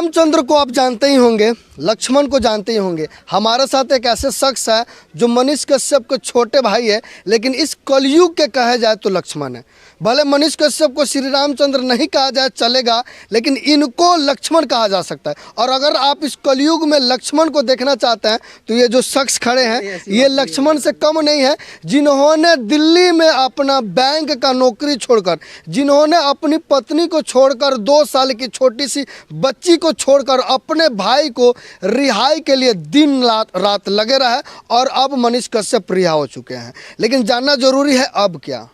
रामचंद्र को आप जानते ही होंगे, लक्ष्मण को जानते ही होंगे। हमारे साथ एक ऐसे शख्स है जो मनीष कश्यप के छोटे भाई है, लेकिन इस कलयुग के कहे जाए तो लक्ष्मण है। भले मनीष कश्यप को श्री रामचंद्र नहीं कहा जाए चलेगा, लेकिन इनको लक्ष्मण कहा जा सकता है। और अगर आप इस कलयुग में लक्ष्मण को देखना चाहते हैं तो ये जो शख्स खड़े हैं ये लक्ष्मण से कम नहीं है, जिन्होंने दिल्ली में अपना बैंक का नौकरी छोड़कर, जिन्होंने अपनी पत्नी को छोड़कर 2 साल की छोटी सी बच्ची को छोड़कर अपने भाई को रिहाई के लिए दिन रात लगे रहे, और अब मनीष कश्यप रिहा हो चुके हैं। लेकिन जानना जरूरी है अब क्या,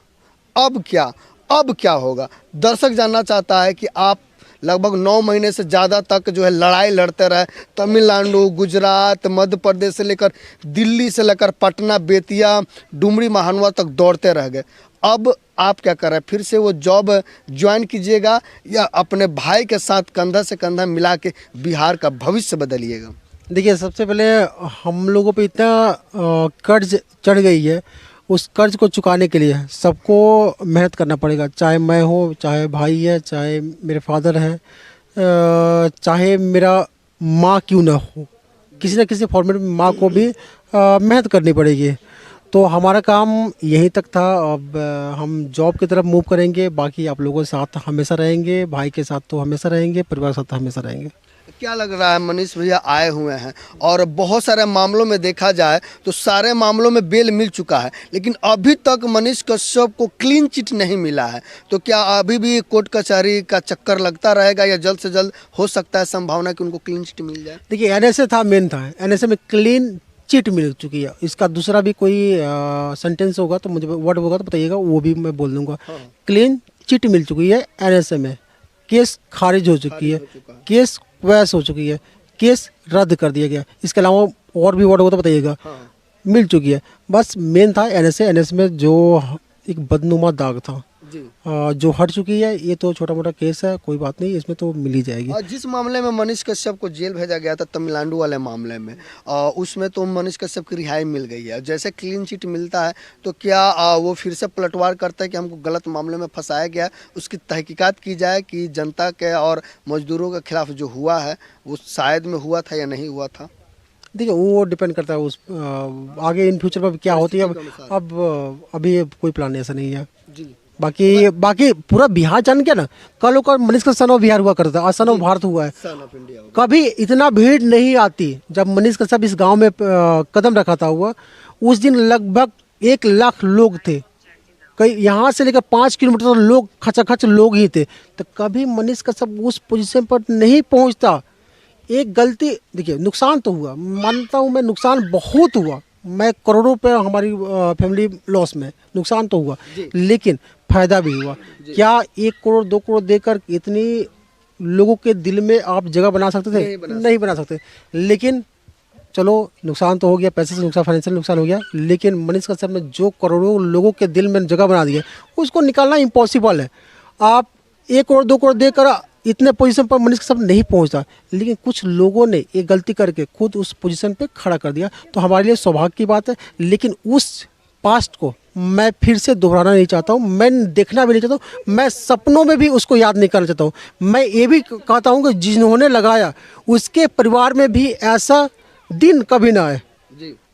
अब क्या होगा। दर्शक जानना चाहता है कि आप लगभग 9 महीने से ज़्यादा तक जो है लड़ाई लड़ते रहे, तमिलनाडु, गुजरात, मध्य प्रदेश से लेकर दिल्ली से लेकर पटना, बेतिया, डुमरी, महानवा तक दौड़ते रह गए। अब आप क्या कर रहे हैं? फिर से वो जॉब ज्वाइन कीजिएगा या अपने भाई के साथ कंधा से कंधा मिला के बिहार का भविष्य बदलिएगा? देखिए, सबसे पहले हम लोगों पे इतना कर्ज चढ़ गई है, उस कर्ज को चुकाने के लिए सबको मेहनत करना पड़ेगा। चाहे मैं हो, चाहे भाई है, चाहे मेरे फादर हैं, चाहे मेरा माँ क्यों ना हो, किसी न किसी फॉर्मेट में माँ को भी मेहनत करनी पड़ेगी। तो हमारा काम यहीं तक था। अब हम जॉब की तरफ मूव करेंगे। बाकी आप लोगों के साथ हमेशा रहेंगे, भाई के साथ तो हमेशा रहेंगे, परिवार के साथ हमेशा रहेंगे। क्या लग रहा है, मनीष भैया आए हुए हैं और बहुत सारे मामलों में देखा जाए तो सारे मामलों में बेल मिल चुका है, लेकिन अभी तक मनीष कश्यप को क्लीन चिट नहीं मिला है। तो क्या अभी भी कोर्ट कचहरी का चक्कर लगता रहेगा या जल्द से जल्द हो सकता है संभावना कि उनको क्लीन चिट मिल जाए? देखिए, एनएसए था, मेन था, एनएसए में क्लीन चिट मिल चुकी है। इसका दूसरा भी कोई सेंटेंस होगा तो मुझे वर्ड होगा तो बताइएगा, वो भी मैं बोल दूंगा। क्लीन चिट मिल चुकी है एनएसए में, केस खारिज हो चुकी है, केस वैस हो चुकी है, केस रद्द कर दिया गया। इसके अलावा और भी वर्ड होगा तो बताइएगा। मिल चुकी है। बस मेन था एनएसए में जो एक बदनुमा दाग था जी। जो हट चुकी है। ये तो छोटा मोटा केस है, कोई बात नहीं, इसमें तो मिल ही जाएगी। और जिस मामले में मनीष कश्यप को जेल भेजा गया था, तमिलनाडु वाले मामले में, उसमें तो मनीष कश्यप की रिहाई मिल गई है। जैसे क्लीन चिट मिलता है तो क्या वो फिर से पलटवार करता है कि हमको गलत मामले में फंसाया गया, उसकी तहकीकात की जाए कि जनता के और मजदूरों के खिलाफ जो हुआ है वो शायद में हुआ था या नहीं हुआ था? देखिए, वो डिपेंड करता है उस आगे इन फ्यूचर में क्या होती है। अब अभी कोई प्लान ऐसा नहीं है जी। बाकी पूरा बिहार जान के ना, कल को मनीष का सन ऑफ बिहार हुआ करता था, आज सन ऑफ भारत हुआ है। सन ऑफ इंडिया कभी इतना भीड़ नहीं आती। जब मनीष कश्यप इस गांव में कदम रखा था हुआ, उस दिन लगभग 1 लाख लोग थे। कई यहाँ से लेकर 5 किलोमीटर लोग, खचाखच लोग ही थे। तो कभी मनीष कश्यप उस पोजीशन पर नहीं पहुँचता। एक गलती, देखिए, नुकसान तो हुआ, मानता हूँ मैं, नुकसान बहुत हुआ। मैं करोड़ों रुपये हमारी फैमिली लॉस में, नुकसान तो हुआ, लेकिन फायदा भी हुआ। क्या 1 करोड़ 2 करोड़ देकर इतनी लोगों के दिल में आप जगह बना सकते थे? नहीं बना सकते। लेकिन चलो, नुकसान तो हो गया, पैसे से नुकसान, फाइनेंशियल नुकसान हो गया, लेकिन मनीष कश्यप ने जो करोड़ों लोगों के दिल में जगह बना दी है, उसको निकालना इम्पॉसिबल है। आप 1 करोड़ 2 करोड़ देकर इतने पोजीशन पर मनीष कश्यप नहीं पहुंचता, लेकिन कुछ लोगों ने एक गलती करके खुद उस पोजीशन पे खड़ा कर दिया। तो हमारे लिए सौभाग्य की बात है, लेकिन उस पास्ट को मैं फिर से दोहराना नहीं चाहता हूँ, मैं देखना भी नहीं चाहता हूँ, मैं सपनों में भी उसको याद नहीं करना चाहता हूँ। मैं ये भी कहता हूँ कि जिन्होंने लगाया उसके परिवार में भी ऐसा दिन कभी ना आए।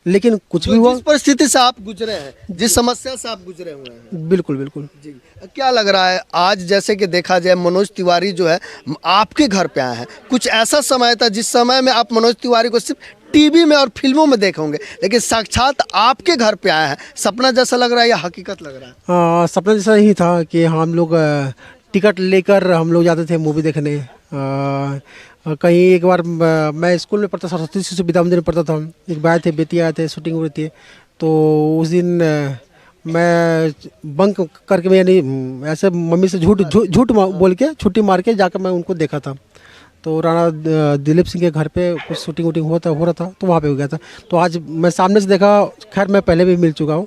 लेकिन कुछ भी हुआ, जिस परिस्थिति से आप गुजरे हैं, जिस समस्या से आप गुजरे हुए हैं। बिल्कुल बिल्कुल जी। क्या लग रहा है आज, जैसे कि देखा जाए मनोज तिवारी जो है आपके घर पे आए हैं, कुछ ऐसा समय था जिस समय में आप मनोज तिवारी को सिर्फ टीवी में और फिल्मों में देखे होंगे, लेकिन साक्षात आपके घर पे आए हैं। सपना जैसा लग रहा है या हकीकत लग रहा है? सपना जैसा ही था कि हम लोग टिकट लेकर हम लोग जाते थे मूवी देखने। कहीं एक बार मैं स्कूल में पढ़ता, सरस्वती शिशु विद्या मंदिर में पढ़ता था। एक भाई थे, बेतिया आए थे, शूटिंग हो रही थी, तो उस दिन मैं बंक करके, मैं यानी ऐसे मम्मी से झूठ बोल के छुट्टी मार के जाकर मैं उनको देखा था। तो राणा दिलीप सिंह के घर पे कुछ शूटिंग वूटिंग हो रहा था, तो वहाँ पे हो गया था। तो आज मैं सामने से देखा, खैर मैं पहले भी मिल चुका हूँ,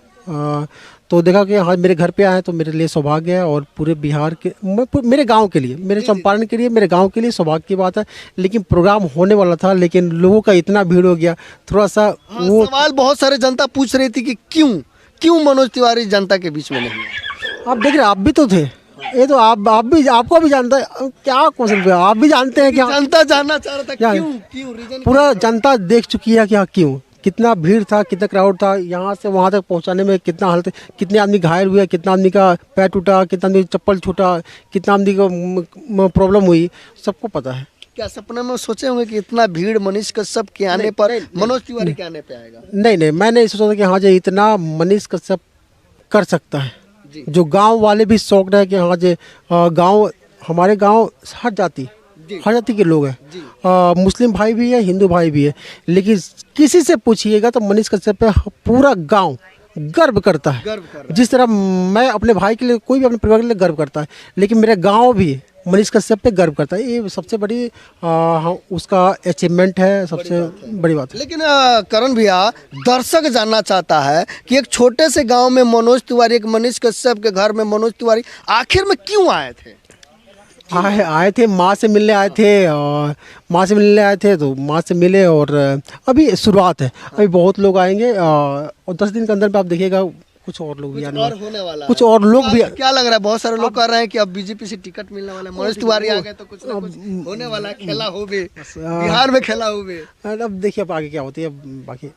तो देखा कि हाँ मेरे घर पे आए, तो मेरे लिए सौभाग्य है। और पूरे बिहार के, मेरे गांव के लिए, मेरे चंपारण के लिए, मेरे गांव के लिए सौभाग्य की बात है। लेकिन प्रोग्राम होने वाला था, लेकिन लोगों का इतना भीड़ हो गया, थोड़ा सा वो सवाल बहुत सारे जनता पूछ रही थी कि क्यों मनोज तिवारी जनता के बीच में नहीं है? आप देख रहे, आप भी तो थे, ये तो आप भी आपको भी जानता है क्या क्वेश्चन पे आप भी जानते हैं क्या जनता जानना चाह रहा था क्या- क्यों क्यों रीजन पूरा जनता देख चुकी है कि हाँ क्यों कितना भीड़ था कितना क्राउड था यहाँ से वहाँ तक पहुँचाने में कितना हालत कितने आदमी घायल हुए कितना आदमी का पैर टूटा कितना आदमी का चप्पल छूटा कितना आदमी को प्रॉब्लम हुई सबको पता है। क्या सपने में सोचे होंगे कि इतना भीड़ मनीष कश्यप के आने पर मनोज तिवारी के आने पे आएगा? नहीं मैं नहीं सोचा था कि हाँ जो इतना मनीष कश्यप कर सकता है। जी। जो गांव वाले भी शौक रहे कि हाँ जो गांव हमारे गांव हर जाति के लोग हैं मुस्लिम भाई भी है हिंदू भाई भी है लेकिन किसी से पूछिएगा तो मनीष कश्यप पे पूरा गांव गर्व करता है। गर्व कर रहा जिस तरह मैं अपने भाई के लिए कोई भी अपने परिवार के लिए गर्व करता है लेकिन मेरे गांव भी मनीष कश्यप पे गर्व करता है। ये सबसे बड़ी उसका अचीवमेंट है सबसे बड़ी बात है। लेकिन करण भैया दर्शक जानना चाहता है कि एक छोटे से गांव में मनोज तिवारी एक मनीष कश्यप के घर में मनोज तिवारी आखिर में क्यों आए थे? आए थे माँ से मिलने आए थे और माँ से मिलने आए थे तो माँ से मिले और अभी शुरुआत है अभी बहुत लोग आएंगे और 10 दिन के अंदर में आप देखिएगा कुछ और लोग भी आने और वाले होने वाला कुछ है। और लोग भी क्या लग रहा है बहुत सारे लोग कह रहे हैं कि अब बीजेपी से टिकट मिलने वाला है मनोज तिवारी आ गए तो कुछ ना कुछ होने वाला है खेला हो भी बिहार में खेला हो भी। अब देखिए अब आगे क्या होती है बाकी